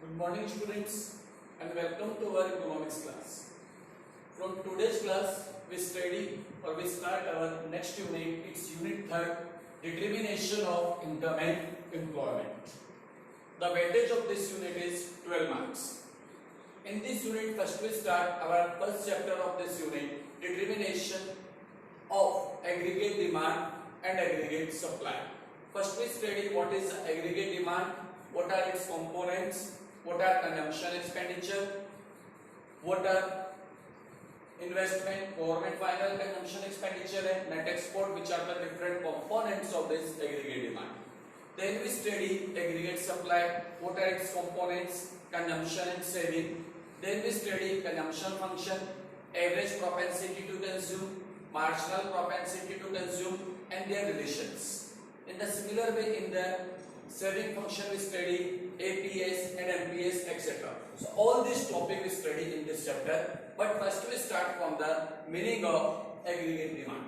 Good morning students and welcome to our economics class. From today's class we start our next unit. It's unit 3, determination of income and employment. The weightage of this unit is 12 marks. In this unit first we start our first chapter of this unit, determination of aggregate demand and aggregate supply. First we study what is aggregate demand, what are its components, what are consumption expenditure, what are investment, government final consumption expenditure and net export, which are the different components of this aggregate demand. Then we study aggregate supply, what are its components, consumption and saving. Then we study consumption function, average propensity to consume, marginal propensity to consume and their relations. In the similar way, in the saving function we study APS and MPS etc. So all this topic we study in this chapter. But first we start from the meaning of aggregate demand.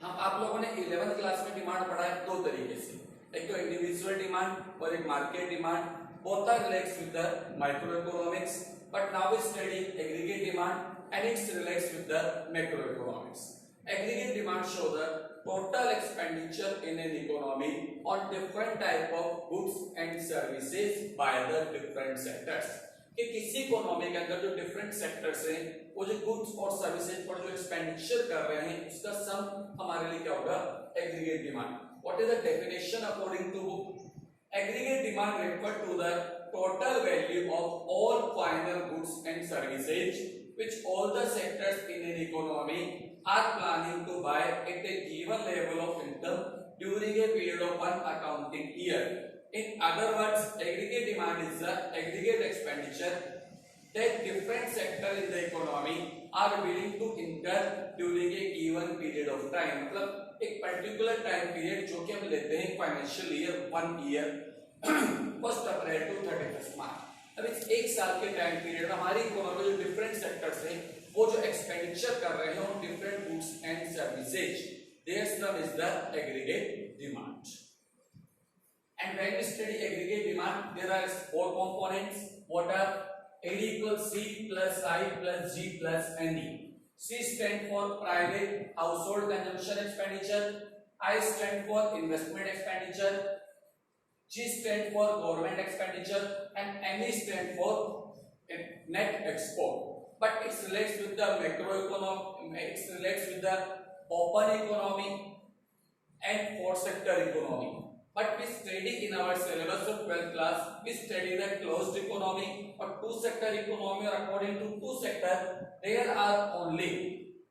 हम आप लोगों ने 11th class में demand पढ़ा है दो तरीके से, एक तो इंडिविजुअल डिमांड और एक market demand. Both are relates with the micro economics, but now we study aggregate demand and it relates with the macroeconomics. Aggregate demand show the total expenditure in an economy on different type of goods and services by the different sectors. कि किसी economy के अंदर जो different sectors हैं वो जो goods और services पर जो एक्सपेंडिचर कर रहे हैं उसका सम हमारे लिए क्या होगा, aggregate demand. What is the definition according to book? Aggregate demand refer to the total value of all final goods and services which all the sectors in an economy are planning to buy at a given level of income during a period of one accounting year. In other words, aggregate demand is the aggregate expenditure that different sectors in the economy are willing to incur during a given period of time. मतलब एक particular time period जो कि हम लेते हैं financial year 1 year 1 April to 31 March. अब इस एक साल के टाइम पीरियड में हमारी इकोनॉमी जो डिफरेंट सेक्टर्स हैं वो जो एक्सपेंडिचर कर रहे हैं on different goods and services, their sum is the aggregate demand. And when we study aggregate demand, there are 4 components. What are? AD equals C plus I plus G plus ND. C stand for private household consumption expenditure, I stand for investment expenditure, G stand for government expenditure and NE stand for net export. But it relates with the macroeconomy, it relates with the open economy and 4 sector economy. But we study in our syllabus of 12th class, we study the closed economy or 2 sector economy, or according to 2 sector there are only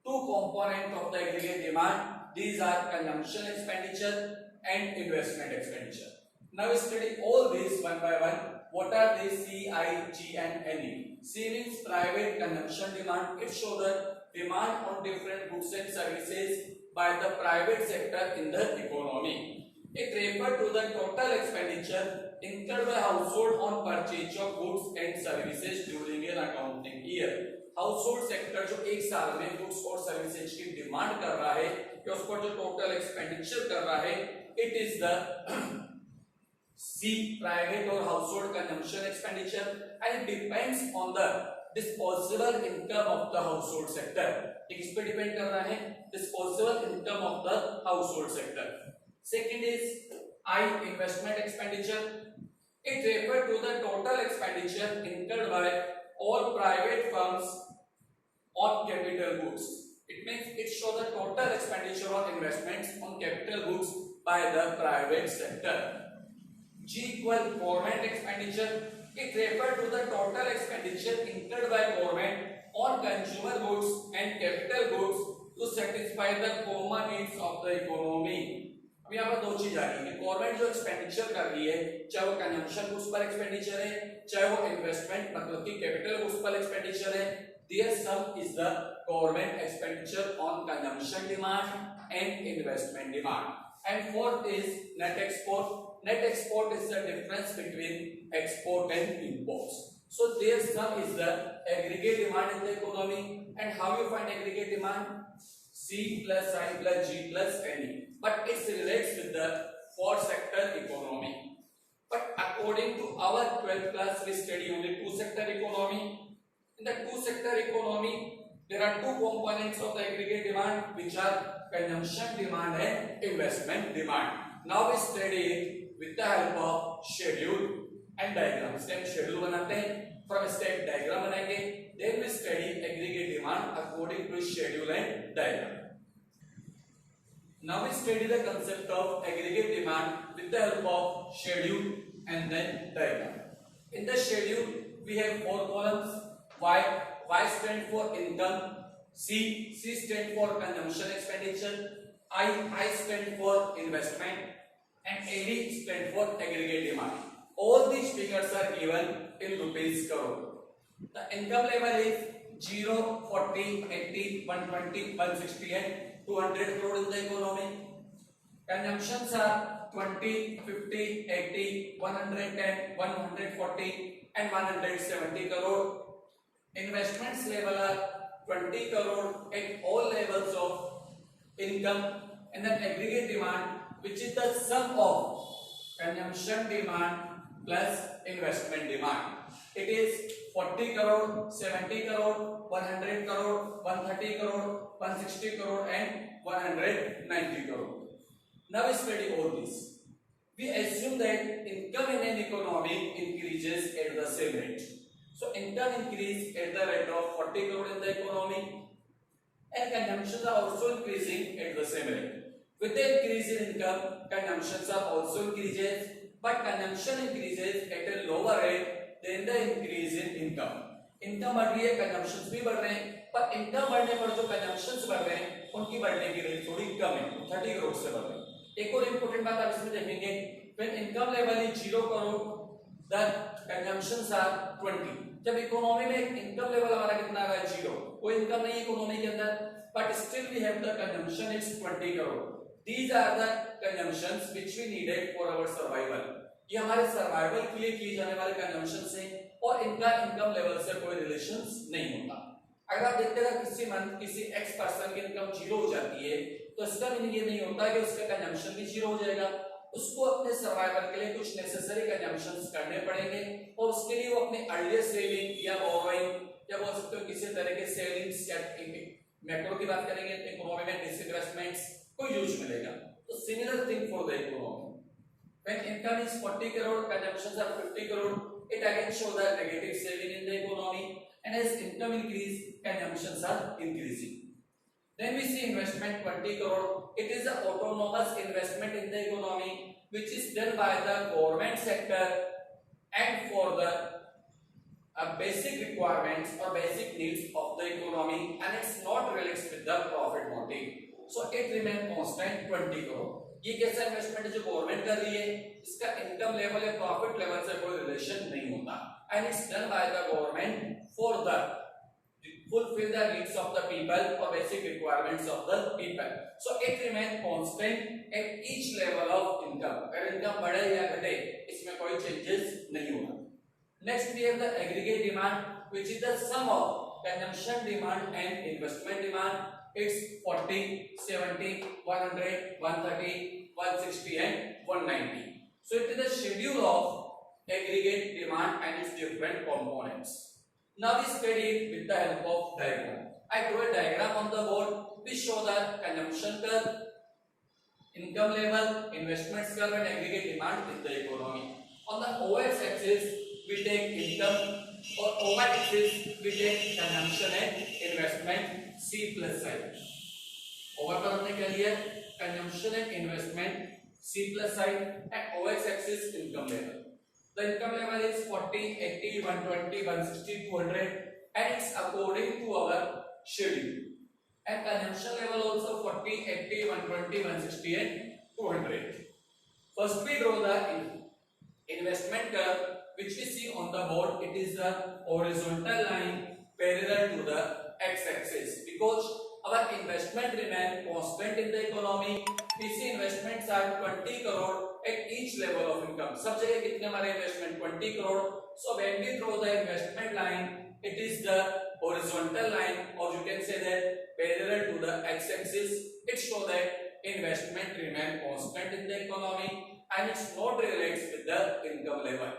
2 components of the aggregate demand. These are consumption expenditure and investment expenditure. Now we study all these one by one. What are these? C, I, G and NE. C means private consumption demand. It shows the demand on different goods and services by the private sector in the economy. It refers to the total expenditure incurred by household on purchase of goods and services during an accounting year. Household sector जो एक साल में goods और services की demand कर रहा है कि उस पर जो टोटल एक्सपेंडिचर कर रहा है, it is the C, private or household consumption expenditure, and depends on the disposable income of the household sector. किस पे डिपेंड कर रहा है? Disposable income of the household sector. Second is I, investment expenditure. It refers to the total expenditure incurred by all private firms on capital goods. It means it shows the total expenditure on investments on capital goods by the private sector. G equal government expenditure. It refers to the total expenditure incurred by government on consumer goods and capital goods to satisfy the common needs of the economy. अब यहाँ पर 2 चीज आ रही है. Government जो expenditure कर रही है, चाहे वो कंजम्पशन गुड्स पर एक्सपेंडिचर है, चाहे वो इन्वेस्टमेंट मतलब कि कैपिटल गुड्स पर एक्सपेंडिचर है, their sum is the government expenditure on consumption demand and investment demand. And fourth is net export. Net export is the difference between export and imports. So their sum is the aggregate demand in the economy. And how you find aggregate demand? C plus I plus G plus NE. But it relates with the 4 sector economy. But according to our 12th class, we study only two sector economy. In the two sector economy, there are two components of the aggregate demand, which are consumption demand and investment demand. Now we study it with the help of schedule and diagram. Step schedule बनाते हैं, from step diagram बनाएंगे, then we study aggregate demand according to schedule and diagram. Now we study the concept of aggregate demand with the help of schedule and then diagram. In the schedule, we have four columns. Y stand for income, C stand for consumption expenditure, I stand for investment, and AD stand for aggregate demand. All these figures are given in rupees crore. The income level is 0, 40, 80, 120, 160 and 200 crore in the economy. Consumptions are 20, 50, 80, 110, 140 and 170 crore. Investments level are 20 crore at all levels of income, and then aggregate demand, which is the sum of consumption demand plus investment demand. It is 40 crore, 70 crore, 100 crore, 130 crore, 160 crore and 190 crore. Now we study all this. We assume that income in an economy increases at the same rate. So income increase at the rate of 40 crore in the economy, and consumptions are also increasing at the same rate. With the increase in income, consumptions are also increases, but consumption increases at a lower rate than the increase in income. Income बढ़ रही है, consumptions भी बढ़ रहे हैं, पर income बढ़ने पर जो कंजम्पशंस बढ़ रहे हैं उनकी बढ़ने की रेट थोड़ी कम है, 30 करोड़ से बढ़ रही है। एक और इंपॉर्टेंट बात आप इसमें देखेंगे, when income level is 0 crore, the consumptions are 20. जब इकोनॉमी में इनकम लेवल हमारा कितना आ रहा है, 0, कोई इनकम नहीं है इकोनॉमी के अंदर, but still we have the consumption is 20 crore. These are the consumptions which we needed for our survival. ये हमारे सर्वाइवल के लिए किए जाने वाले कंजम्पशंस हैं और इनका इनकम लेवल से कोई रिलेशंस नहीं होता। अगर आप देखते हैं किसी मंथ किसी एक्स पर्सन की इनकम 0 हो जाती है, तो इसका मीनिंग ये नहीं होता कि उसका कंजम्पशन भी 0 हो जाएगा। उसको अपने सर्वाइवल के लिए कुछ नेसेसरी कंजम्पशंस करने पड़ेंगे और उसके लिए वो अपने अर्लियर सेविंग या बोरोइंग या बोल सकते हो किसी तरह के सेविंग्स या मैक्रो की बात करेंगे तो इकोनॉमी में डिसइन्वेस्टमेंट्स को यूज मिलेगा। तो similar thing for the economy, when income is 40 crore, consumptions are 50 crore, it again shows the negative saving in the economy, and as income increase, consumptions are increasing. Then we see investment 20 crore. It is an autonomous investment in the economy which is done by the government sector and for the basic requirements or basic needs of the economy, and it's not related with the profit motive. So it remains constant 20 crore. ये कैसा investment है जो government कर रही है, इसका income level या profit level से कोई रिलेशन नहीं होता, and it's done by the government for the fulfill the needs of the people or basic requirements of the people. So it remains constant at each level of income. अगर income बढ़े या घटे इसमें कोई changes नहीं होगा. Next we have the aggregate demand, which is the sum of consumption demand and investment demand. It's 40, 70, 100, 130, 160 and 190. So it is the schedule of aggregate demand and its different components. Now we study it with the help of diagram. I draw a diagram on the board which show the consumption curve, income level, investments curve and aggregate demand in the economy. On the OX axis we take income, or OY axis we take consumption and investment, C plus side. OY पर हमने क्या लिया, consumption and investment, C plus side, and OX axis income level. The income level is 40, 80, 120, 160, 200, and it's according to our schedule. And consumption level also 40, 80, 120, 160 and 200. First we draw the investment curve which we see on the board. It is the horizontal line parallel to the x-axis because our investment remain constant in the economy. We see investments are 20 crore at each level of income. सब जगह कितने हमारे investment 20 crore. So when we draw the investment line, it is the horizontal line, or you can say that parallel to the x-axis. It shows that investment remain constant in the economy, and it's not relates with the income level.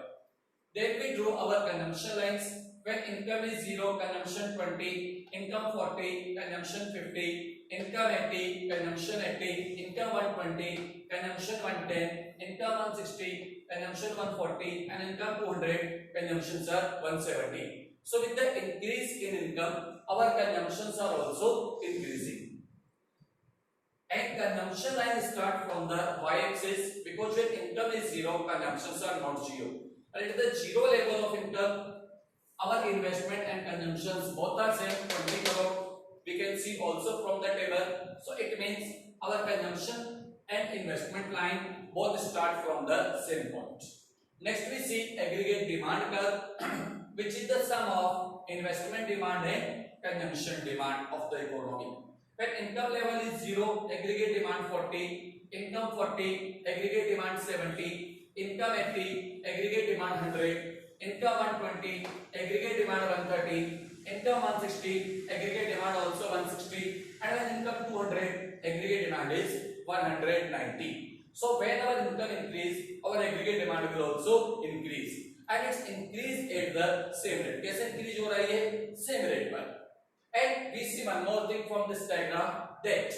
Then we draw our consumption lines. When income is 0, consumption 20, income 40, consumption 50, income 80, consumption 80, income 120, consumption 110, income 160, consumption 140, and income 200, consumptions are 170. So with the increase in income, our consumptions are also increasing. And consumption line start from the y-axis because when income is 0, consumptions are not 0. And at the 0 level of income, our investment and consumptions both are same, 20 crore. We can see also from the table. So it means our consumption and investment line both start from the same point. Next we see aggregate demand curve, which is the sum of investment demand and consumption demand of the economy. When income level is 0, aggregate demand 40, income 40, aggregate demand 70, income 80, aggregate demand 100, income 120, aggregate demand 130, income 160, aggregate demand also 160, and when income 200, aggregate demand is 190. So when our income increase, our aggregate demand will also increase, and it's increase at the same rate. कैसे increase हो रही है? Same rate पर. And we see one more thing from this diagram, that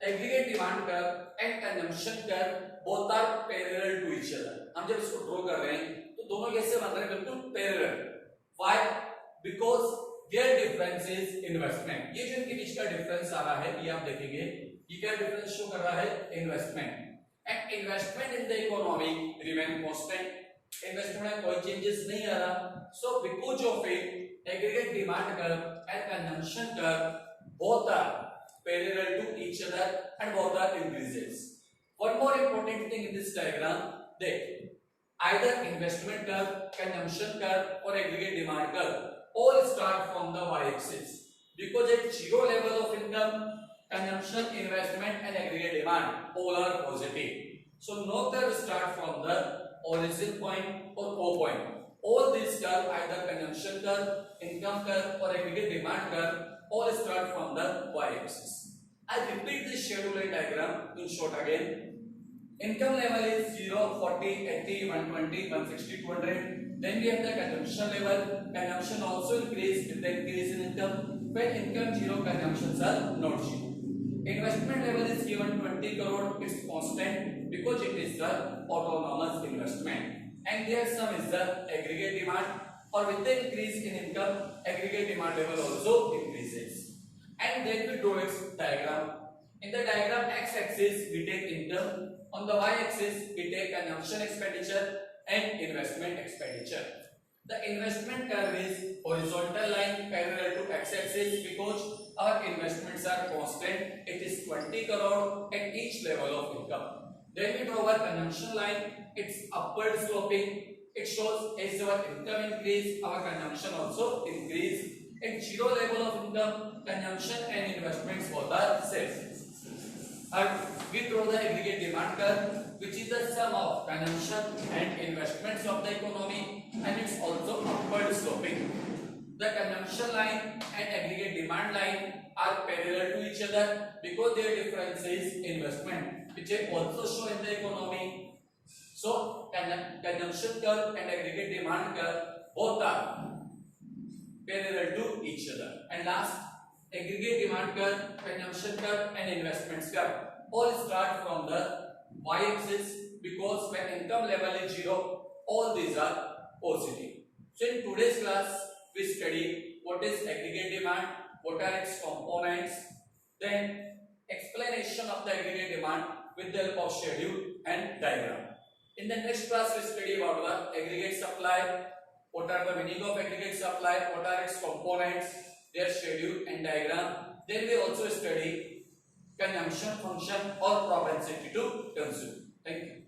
aggregate demand curve and consumption curve both are parallel to each other. हम जब इसको draw कर रहे हैं तो दोनों कैसे बन रहे हैं? बिल्कुल parallel. Why? Because their difference is investment. ये जो इनके बीच का डिफरेंस आ रहा है, ये आप देखेंगे, ये क्या डिफरेंस शो कर रहा है? Investment. And investment in the economy remain constant. Investment में कोई चेंजेस नहीं आ रहा. So because of it, aggregate demand curve and consumption curve both are parallel to each other and both are increases. One more important thing in this diagram, that either investment curve, consumption curve or aggregate demand curve all start from the y-axis, because at 0 level of income, consumption, investment and aggregate demand all are positive. So no curve start from the origin point or O point. All these curve, either consumption curve, income curve or aggregate demand curve, all start from the y-axis. I repeat this schedule and diagram in short again. Income level is 0, 40, 80, 120, 160, 200. Then we have the consumption level. Consumption also increase with the increase in income. When income 0, consumptions are not 0. Investment level is given 20 crore. It's constant because it is the autonomous investment. And their sum is the aggregate demand, or with the increase in income, aggregate demand level also increases. And then we draw its diagram. In the diagram, x-axis we take income, on the y-axis we take consumption expenditure and investment expenditure. The investment curve is horizontal line parallel to x-axis because our investments are constant. It is 20 crore at each level of income. Then we draw our consumption line. It's upward sloping. It shows as our income increase, our consumption also increase. At 0 level of income, consumption and investments both are same. And we draw the aggregate demand curve, which is the sum of consumption and investments of the economy, and it's also upward sloping. The consumption line and aggregate demand line are parallel to each other because their difference is investment, which I also show in the economy. So consumption curve and aggregate demand curve both are parallel to each other. And last, aggregate demand curve, consumption curve and investments curve all start from the y-axis because when income level is 0, all these are positive. So in today's class, we study what is aggregate demand, what are its components, then explanation of the aggregate demand with the help of schedule and diagram. In the next class, we study about the aggregate supply, what are the meaning of aggregate supply, what are its components, their schedule and diagram. Then we also study consumption function or propensity to consume. Thank you.